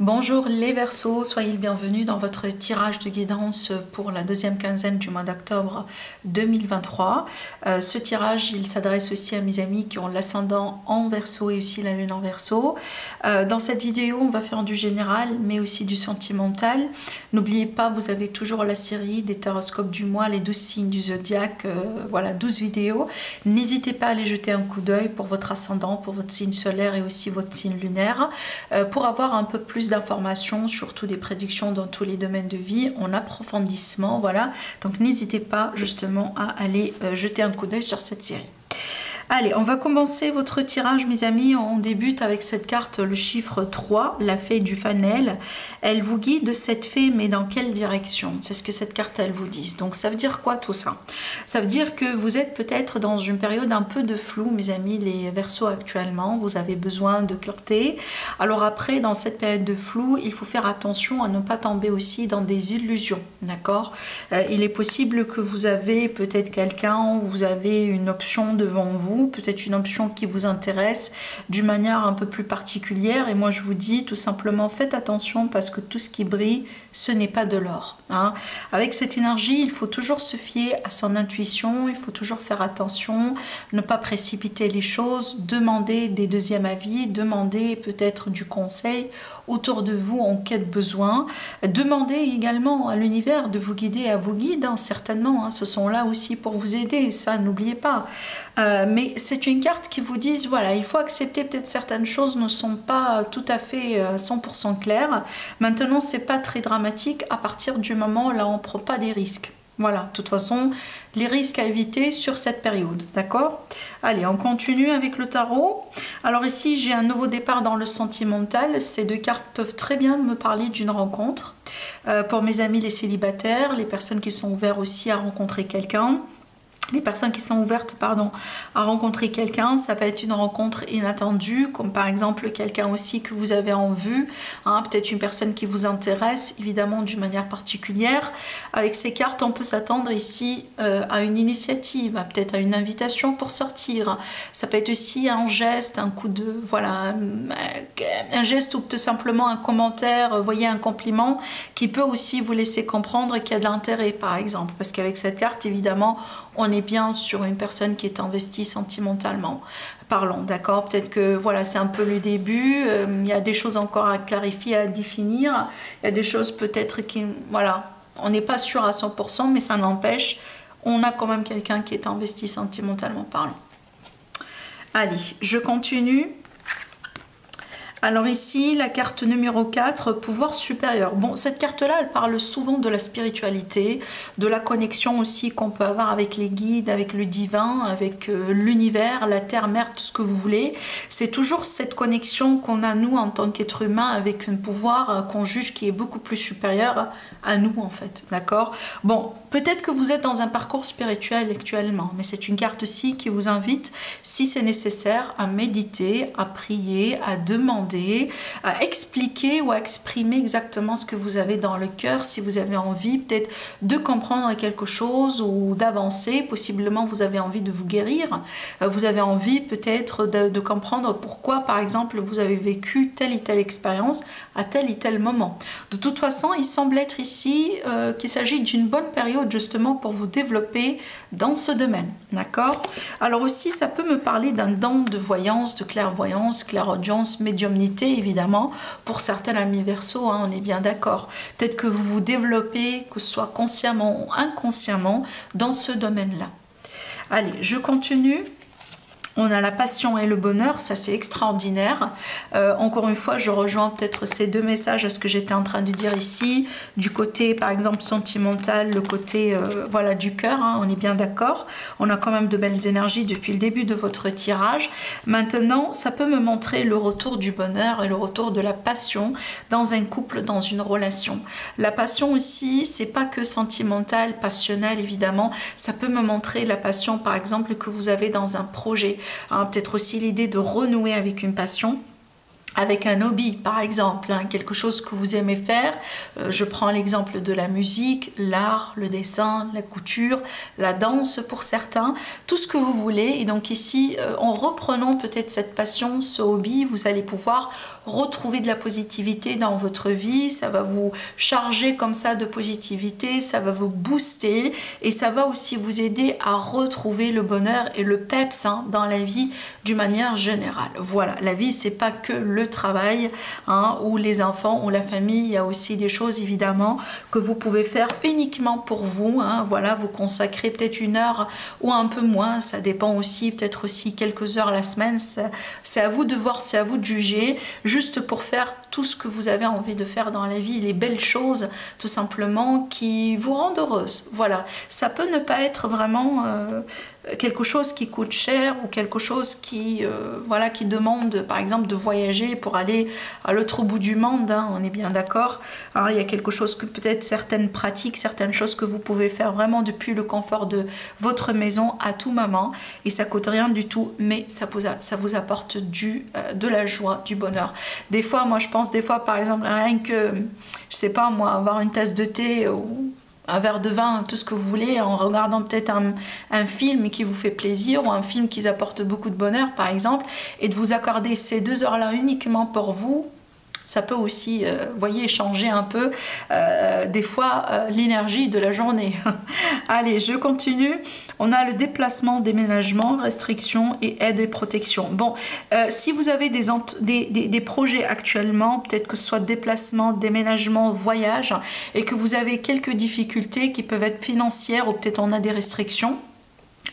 Bonjour les Verseaux, soyez le bienvenu dans votre tirage de guidance pour la deuxième quinzaine du mois d'octobre 2023. Ce tirage, il s'adresse aussi à mes amis qui ont l'ascendant en Verseau et aussi la lune en Verseau. Dans cette vidéo, on va faire du général, mais aussi du sentimental. N'oubliez pas, vous avez toujours la série des taroscopes du mois, les 12 signes du zodiaque, voilà, 12 vidéos. N'hésitez pas à aller jeter un coup d'œil pour votre ascendant, pour votre signe solaire et aussi votre signe lunaire, pour avoir un peu plus d'informations, surtout des prédictions dans tous les domaines de vie, en approfondissement, voilà. Donc n'hésitez pas justement à aller jeter un coup d'œil sur cette série. Allez, on va commencer votre tirage, mes amis. On débute avec cette carte, le chiffre 3, la fée du fanel. Elle vous guide, cette fée, mais dans quelle direction? C'est ce que cette carte, elle vous dit. Donc, ça veut dire quoi tout ça? Ça veut dire que vous êtes peut-être dans une période un peu de flou, mes amis, les Verseaux actuellement. Vous avez besoin de clarté. Alors après, dans cette période de flou, il faut faire attention à ne pas tomber aussi dans des illusions, d'accord? Il est possible que vous avez peut-être quelqu'un, vous avez une option devant vous, peut-être une option qui vous intéresse d'une manière un peu plus particulière, et moi je vous dis tout simplement faites attention parce que tout ce qui brille ce n'est pas de l'or, hein. Avec cette énergie, il faut toujours se fier à son intuition, il faut toujours faire attention, ne pas précipiter les choses, demander des deuxièmes avis, demander peut-être du conseil autour de vous en cas de besoin, demandez également à l'univers de vous guider, à vos guides, hein, certainement, hein, ce sont là aussi pour vous aider, ça n'oubliez pas. Mais c'est une carte qui vous dit, voilà, il faut accepter peut-être certaines choses ne sont pas tout à fait 100% claires. Maintenant, c'est pas très dramatique à partir du moment où là on prend pas des risques. Voilà, de toute façon, les risques à éviter sur cette période, d'accord? Allez, on continue avec le tarot. Alors ici, j'ai un nouveau départ dans le sentimental. Ces deux cartes peuvent très bien me parler d'une rencontre. Pour mes amis les célibataires, les personnes qui sont ouvertes aussi à rencontrer quelqu'un. Les personnes qui sont ouvertes, pardon, à rencontrer quelqu'un, ça peut être une rencontre inattendue, comme par exemple quelqu'un aussi que vous avez en vue, hein, peut-être une personne qui vous intéresse, évidemment d'une manière particulière. Avec ces cartes, on peut s'attendre ici à une initiative, peut-être à une invitation pour sortir. Ça peut être aussi un geste, un coup de, voilà, un geste ou tout simplement un commentaire, voyez, un compliment qui peut aussi vous laisser comprendre qu'il y a de l'intérêt, par exemple. Parce qu'avec cette carte, évidemment, on est bien sur une personne qui est investie sentimentalement parlant, d'accord? Peut-être que voilà, c'est un peu le début, il y a des choses encore à clarifier, à définir, il y a des choses peut-être qui, voilà, on n'est pas sûr à 100%, mais ça n'empêche, on a quand même quelqu'un qui est investi sentimentalement parlant. Allez, je continue. Alors ici, la carte numéro 4, pouvoir supérieur. Bon, cette carte-là, elle parle souvent de la spiritualité, de la connexion aussi qu'on peut avoir avec les guides, avec le divin, avec l'univers, la terre, mer, tout ce que vous voulez. C'est toujours cette connexion qu'on a, nous, en tant qu'être humain, avec un pouvoir qu'on juge qui est beaucoup plus supérieur à nous, en fait. D'accord? Bon, peut-être que vous êtes dans un parcours spirituel actuellement, mais c'est une carte aussi qui vous invite, si c'est nécessaire, à méditer, à prier, à demander, à expliquer ou à exprimer exactement ce que vous avez dans le cœur, si vous avez envie peut-être de comprendre quelque chose ou d'avancer, possiblement vous avez envie de vous guérir, vous avez envie peut-être de comprendre pourquoi par exemple vous avez vécu telle et telle expérience à tel et tel moment. De toute façon, il semble être ici qu'il s'agit d'une bonne période justement pour vous développer dans ce domaine, d'accord? Alors aussi, ça peut me parler d'un don de voyance, de clairvoyance, clairaudience, médiumnité, évidemment, pour certains amis Verseaux, hein, on est bien d'accord. Peut-être que vous vous développez, que ce soit consciemment ou inconsciemment, dans ce domaine-là. Allez, je continue. On a la passion et le bonheur, ça c'est extraordinaire. Encore une fois, je rejoins peut-être ces deux messages à ce que j'étais en train de dire ici, du côté par exemple sentimental, le côté voilà, du cœur, hein, on est bien d'accord. On a quand même de belles énergies depuis le début de votre tirage. Maintenant, ça peut me montrer le retour du bonheur et le retour de la passion dans un couple, dans une relation. La passion aussi, c'est pas que sentimental, passionnel évidemment, ça peut me montrer la passion par exemple que vous avez dans un projet. Hein, peut-être aussi l'idée de renouer avec une passion. avec un hobby par exemple, hein, quelque chose que vous aimez faire. Je prends l'exemple de la musique, l'art, le dessin, la couture, la danse pour certains, tout ce que vous voulez. Et donc ici, en reprenant peut-être cette passion, ce hobby, vous allez pouvoir retrouver de la positivité dans votre vie. Ça va vous charger comme ça de positivité, ça va vous booster et ça va aussi vous aider à retrouver le bonheur et le peps, hein, dans la vie d'une manière générale. Voilà, la vie c'est pas que le travail, hein, ou les enfants ou la famille. Il y a aussi des choses évidemment que vous pouvez faire uniquement pour vous, hein. Voilà, vous consacrez peut-être 1 heure ou un peu moins, ça dépend aussi, peut-être aussi quelques heures la semaine. C'est à vous de voir, c'est à vous de juger, juste pour faire tout ce que vous avez envie de faire dans la vie, les belles choses tout simplement qui vous rendent heureuse. Voilà, ça peut ne pas être vraiment quelque chose qui coûte cher ou quelque chose qui, voilà, qui demande par exemple de voyager pour aller à l'autre bout du monde, hein, on est bien d'accord. Alors, il y a quelque chose que peut-être certaines pratiques, certaines choses que vous pouvez faire vraiment depuis le confort de votre maison à tout moment et ça coûte rien du tout, mais ça vous apporte de la joie, du bonheur. Des fois, moi je pense des fois par exemple rien que, je sais pas moi, avoir une tasse de thé ou un verre de vin, tout ce que vous voulez, en regardant peut-être un film qui vous fait plaisir ou un film qui apporte beaucoup de bonheur par exemple, et de vous accorder ces 2 heures-là uniquement pour vous, ça peut aussi, voyez, changer un peu des fois l'énergie de la journée. Allez, je continue. On a le déplacement, déménagement, restrictions et aide et protection. Bon, si vous avez des projets actuellement, peut-être que ce soit déplacement, déménagement, voyage, et que vous avez quelques difficultés qui peuvent être financières ou peut-être on a des restrictions.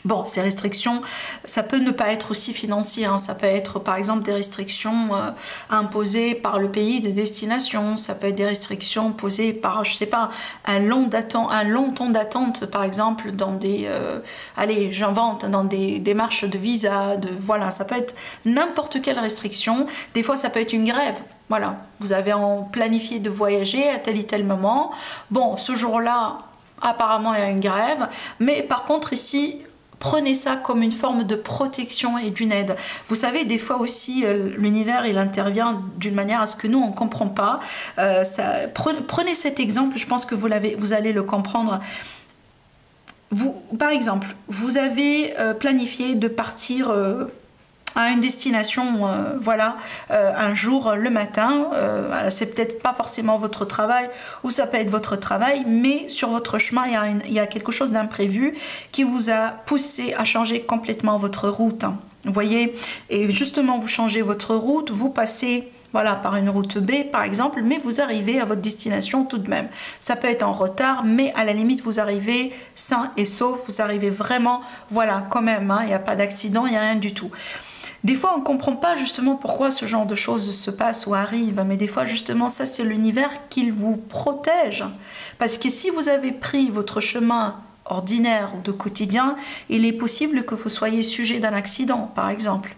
Bon, ces restrictions, ça peut ne pas être aussi financier, hein. Ça peut être par exemple des restrictions imposées par le pays de destination, ça peut être des restrictions posées par, je sais pas, un long temps d'attente par exemple dans des, allez, j'invente, dans des démarches de visa, voilà, ça peut être n'importe quelle restriction. Des fois ça peut être une grève. Voilà, vous avez planifié de voyager à tel et tel moment. Bon, ce jour-là, apparemment il y a une grève, mais par contre ici, prenez ça comme une forme de protection et d'une aide. Vous savez, des fois aussi, l'univers, il intervient d'une manière à ce que nous, on ne comprend pas. Prenez cet exemple, je pense que vous allez le comprendre. Par exemple, vous avez planifié de partir à une destination, voilà, un jour le matin, c'est peut-être pas forcément votre travail ou ça peut être votre travail, mais sur votre chemin il y a quelque chose d'imprévu qui vous a poussé à changer complètement votre route, hein. Vous voyez, et justement vous changez votre route, vous passez, voilà, par une route B par exemple, mais vous arrivez à votre destination tout de même. Ça peut être en retard, mais à la limite vous arrivez sain et sauf, vous arrivez vraiment, voilà, quand même, hein, il n'y a pas d'accident, il n'y a rien du tout. Des fois, on ne comprend pas justement pourquoi ce genre de choses se passe ou arrive, mais des fois, justement, ça, c'est l'univers qui vous protège. Parce que si vous avez pris votre chemin ordinaire ou de quotidien, il est possible que vous soyez sujet d'un accident, par exemple.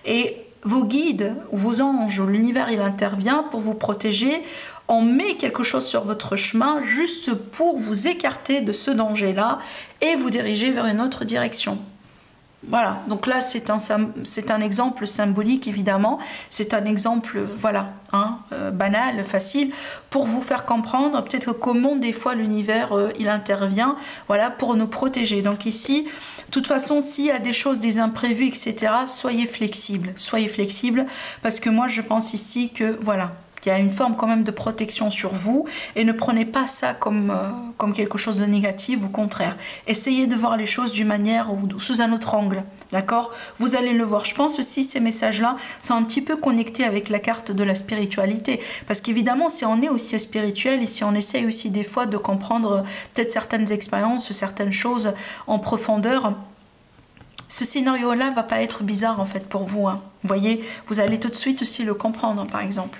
Et vos guides ou vos anges, l'univers, il intervient pour vous protéger. On met quelque chose sur votre chemin juste pour vous écarter de ce danger-là et vous diriger vers une autre direction. Voilà, donc là c'est un exemple symbolique évidemment, c'est un exemple, voilà, hein, banal, facile, pour vous faire comprendre peut-être comment des fois l'univers il intervient, voilà, pour nous protéger. Donc ici, de toute façon, s'il y a des choses, des imprévus, etc., soyez flexibles, parce que moi je pense ici que, voilà, qu'il y a une forme quand même de protection sur vous et ne prenez pas ça comme quelque chose de négatif, au contraire. Essayez de voir les choses d'une manière ou sous un autre angle, d'accord? Vous allez le voir. Je pense aussi ces messages-là sont un petit peu connectés avec la carte de la spiritualité, parce qu'évidemment, si on est aussi spirituel et si on essaye aussi des fois de comprendre peut-être certaines expériences, certaines choses en profondeur, ce scénario-là va pas être bizarre en fait pour vous, hein. Vous voyez, vous allez tout de suite aussi le comprendre, par exemple.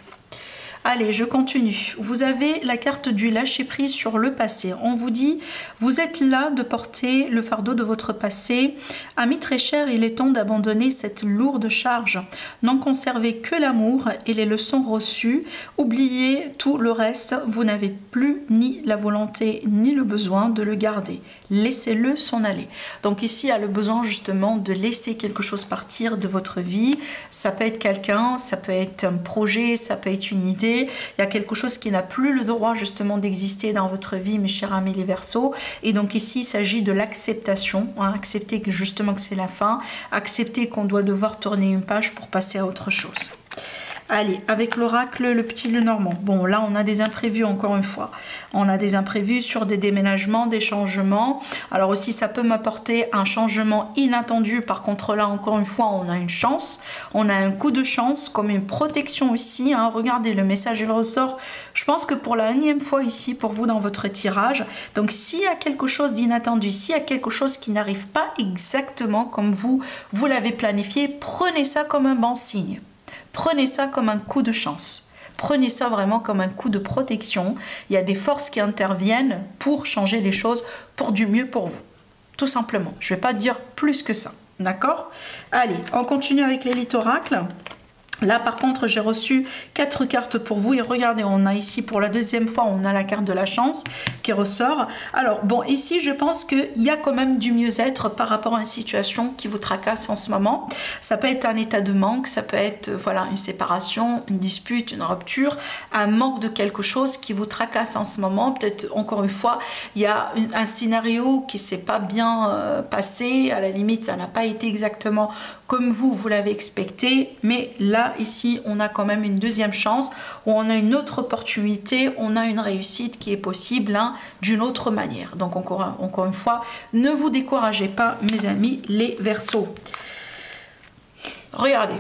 Allez, je continue. Vous avez la carte du lâcher-prise sur le passé. On vous dit, vous êtes là de porter le fardeau de votre passé. Amis très chers, il est temps d'abandonner cette lourde charge. N'en conservez que l'amour et les leçons reçues. Oubliez tout le reste. Vous n'avez plus ni la volonté ni le besoin de le garder. laissez-le s'en aller. Donc ici, il y a le besoin justement de laisser quelque chose partir de votre vie. Ça peut être quelqu'un, ça peut être un projet, ça peut être une idée. Il y a quelque chose qui n'a plus le droit justement d'exister dans votre vie, mes chers amis les Verseaux. Et donc ici, il s'agit de l'acceptation, hein, accepter que justement que c'est la fin, accepter qu'on doit devoir tourner une page pour passer à autre chose. Allez, avec l'oracle, le petit Lenormand. Bon, là, on a des imprévus, encore une fois. On a des imprévus sur des déménagements, des changements. Alors aussi, ça peut m'apporter un changement inattendu. Par contre, là, encore une fois, on a une chance. On a un coup de chance, comme une protection aussi. Hein. Regardez, le message, il ressort, je pense que pour la énième fois ici, pour vous, dans votre tirage. Donc, s'il y a quelque chose d'inattendu, s'il y a quelque chose qui n'arrive pas exactement comme vous l'avez planifié, prenez ça comme un bon signe. Prenez ça comme un coup de chance. Prenez ça vraiment comme un coup de protection. Il y a des forces qui interviennent pour changer les choses pour du mieux pour vous. Tout simplement. Je ne vais pas dire plus que ça. D'accord? Allez, on continue avec l'élite oracle. Là, par contre, j'ai reçu 4 cartes pour vous. Et regardez, on a ici, pour la deuxième fois, on a la carte de la chance qui ressort. Alors, bon, ici, je pense qu'il y a quand même du mieux-être par rapport à une situation qui vous tracasse en ce moment. Ça peut être un état de manque, ça peut être, voilà, une séparation, une dispute, une rupture, un manque de quelque chose qui vous tracasse en ce moment. Peut-être, encore une fois, il y a un scénario qui ne s'est pas bien passé. À la limite, ça n'a pas été exactement comme vous l'avez expecté. Mais là, ici, on a quand même une deuxième chance, où on a une autre opportunité, on a une réussite qui est possible hein, d'une autre manière. Donc encore une fois, ne vous découragez pas, mes amis les Verseaux. Regardez,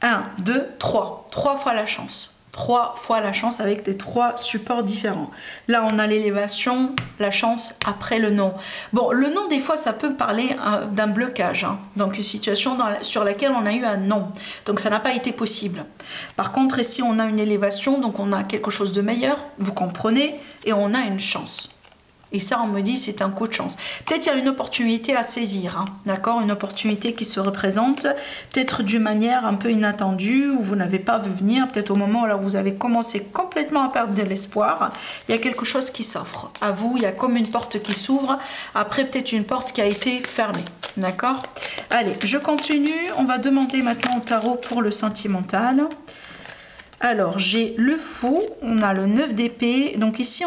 1, 2, 3 fois la chance. 3 fois la chance avec des 3 supports différents. Là, on a l'élévation, la chance, après le non. Bon, le non, des fois, ça peut parler d'un blocage. Hein. Donc, une situation sur laquelle on a eu un non. Donc, ça n'a pas été possible. Par contre, ici, on a une élévation, donc on a quelque chose de meilleur, vous comprenez, et on a une chance. Et ça, on me dit, c'est un coup de chance. Peut-être il y a une opportunité à saisir, hein, d'accord? Une opportunité qui se représente, peut-être d'une manière un peu inattendue, où vous n'avez pas vu venir, peut-être au moment où vous avez commencé complètement à perdre de l'espoir, il y a quelque chose qui s'offre. À vous, il y a comme une porte qui s'ouvre, après peut-être une porte qui a été fermée, d'accord? Allez, je continue. On va demander maintenant au tarot pour le sentimental. Alors, j'ai le fou, on a le 9 d'épée. Donc ici,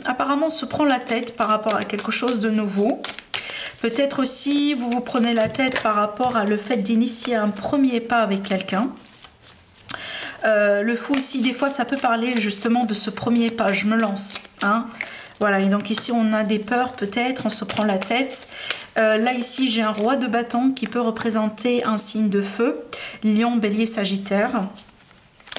apparemment, on se prend la tête par rapport à quelque chose de nouveau. Peut-être aussi, vous vous prenez la tête par rapport à le fait d'initier un premier pas avec quelqu'un. Le fou aussi, des fois, ça peut parler justement de ce premier pas. Je me lance. Hein. Voilà, et donc ici, on a des peurs peut-être, on se prend la tête. Là, ici, j'ai un roi de bâton qui peut représenter un signe de feu. Lion, bélier, sagittaire.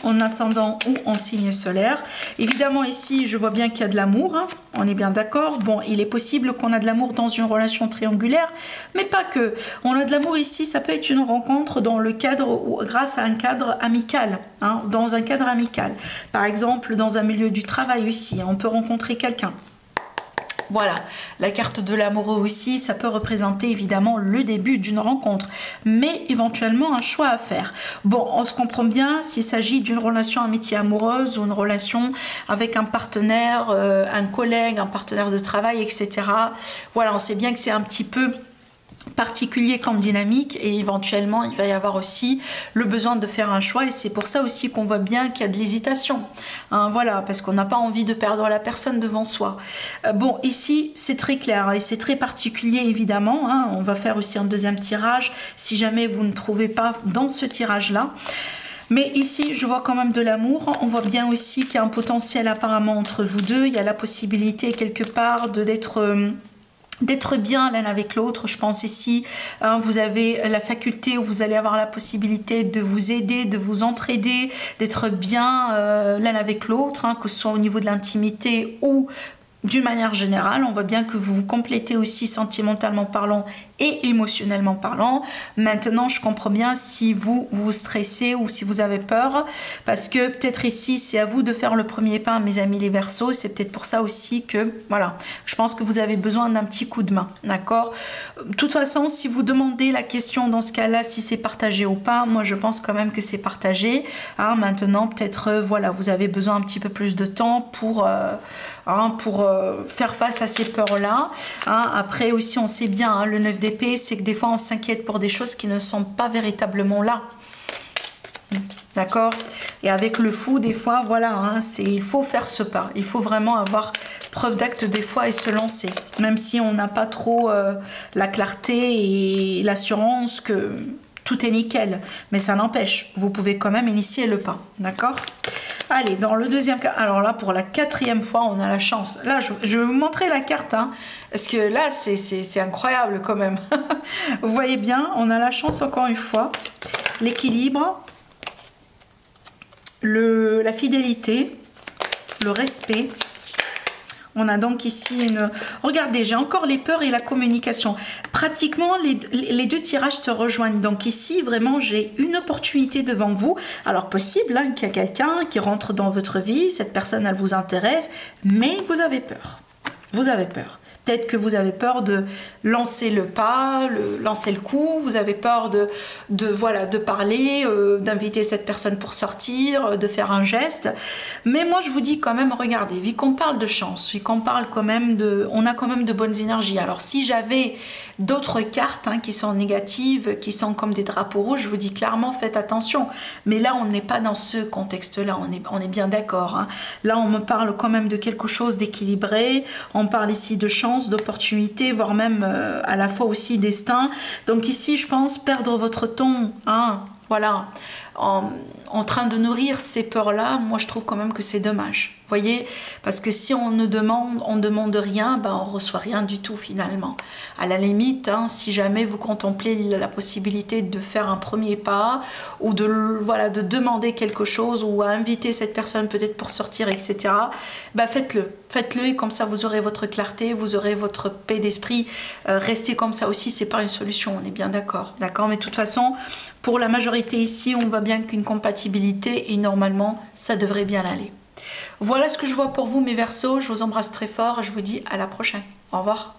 En ascendant ou en signe solaire. Évidemment, ici, je vois bien qu'il y a de l'amour. Hein. On est bien d'accord. Bon, il est possible qu'on a de l'amour dans une relation triangulaire, mais pas que. On a de l'amour ici, ça peut être une rencontre dans le cadre, ou grâce à un cadre amical. Hein, dans un cadre amical. Par exemple, dans un milieu du travail aussi, on peut rencontrer quelqu'un. Voilà, la carte de l'amoureux aussi, ça peut représenter évidemment le début d'une rencontre, mais éventuellement un choix à faire. Bon, on se comprend bien s'il s'agit d'une relation amitié amoureuse ou une relation avec un partenaire, un collègue, un partenaire de travail, etc. Voilà, on sait bien que c'est un petit peu particulier comme dynamique et éventuellement il va y avoir aussi le besoin de faire un choix et c'est pour ça aussi qu'on voit bien qu'il y a de l'hésitation hein, voilà, parce qu'on n'a pas envie de perdre la personne devant soi. Bon, ici c'est très clair et c'est très particulier évidemment hein. On va faire aussi un deuxième tirage si jamais vous ne trouvez pas dans ce tirage là. Mais ici, je vois quand même de l'amour. On voit bien aussi qu'il y a un potentiel apparemment entre vous deux. Il y a la possibilité quelque part d'être bien l'un avec l'autre. Je pense ici, hein, vous avez la faculté où vous allez avoir la possibilité de vous aider, de vous entraider, d'être bien l'un avec l'autre, hein, que ce soit au niveau de l'intimité ou d'une manière générale. On voit bien que vous vous complétez aussi sentimentalement parlant et émotionnellement parlant. Maintenant, je comprends bien si vous vous stressez ou si vous avez peur, parce que peut-être ici, c'est à vous de faire le premier pas, mes amis les Verseaux. C'est peut-être pour ça aussi que, voilà, je pense que vous avez besoin d'un petit coup de main, d'accord? De toute façon, si vous demandez la question dans ce cas-là, si c'est partagé ou pas, moi, je pense quand même que c'est partagé. Hein, maintenant, peut-être, voilà, vous avez besoin un petit peu plus de temps pour faire face à ces peurs-là. Hein. Après aussi, on sait bien, hein, le 9 d'épée, c'est que des fois, on s'inquiète pour des choses qui ne sont pas véritablement là. D'accord? Et avec le fou, des fois, voilà, hein, il faut faire ce pas. Il faut vraiment avoir preuve d'acte des fois et se lancer. Même si on n'a pas trop la clarté et l'assurance que tout est nickel. Mais ça n'empêche, vous pouvez quand même initier le pas. D'accord? Allez, dans le deuxième cas, alors là, pour la 4e fois, on a la chance. Là, je vais vous montrer la carte, hein, parce que là, c'est incroyable quand même. Vous voyez bien, on a la chance encore une fois. L'équilibre, la fidélité, le respect. On a donc ici une... Regardez, j'ai encore les peurs et la communication. Pratiquement, les deux tirages se rejoignent. Donc ici, vraiment, j'ai une opportunité devant vous. Alors, possible hein, qu'il y a quelqu'un qui rentre dans votre vie. Cette personne, elle vous intéresse. Mais vous avez peur. Vous avez peur. Peut-être que vous avez peur de lancer le pas, lancer le coup, vous avez peur de parler, d'inviter cette personne pour sortir, de faire un geste. Mais moi, je vous dis quand même, regardez, vu qu'on parle de chance, vu qu'on parle quand même on a quand même de bonnes énergies. Alors, si j'avais d'autres cartes hein, qui sont négatives, qui sont comme des drapeaux rouges, je vous dis clairement, faites attention. Mais là, on n'est pas dans ce contexte-là, on est bien d'accord. Hein. Là, on me parle quand même de quelque chose d'équilibré, on parle ici de chance, d'opportunités, voire même à la fois aussi destin. Donc ici, je pense perdre votre ton, hein, voilà, en train de nourrir ces peurs-là, moi je trouve quand même que c'est dommage. Vous voyez, parce que si on demande rien, ben on reçoit rien du tout finalement. À la limite, hein, si jamais vous contemplez la possibilité de faire un premier pas ou de demander quelque chose ou à inviter cette personne peut-être pour sortir, etc. Ben faites-le et comme ça vous aurez votre clarté, vous aurez votre paix d'esprit. Rester comme ça aussi, c'est pas une solution. On est bien d'accord, d'accord. Mais de toute façon, pour la majorité ici, on voit bien qu'une compatibilité et normalement, ça devrait bien aller. Voilà ce que je vois pour vous mes Verseaux, je vous embrasse très fort et je vous dis à la prochaine. Au revoir.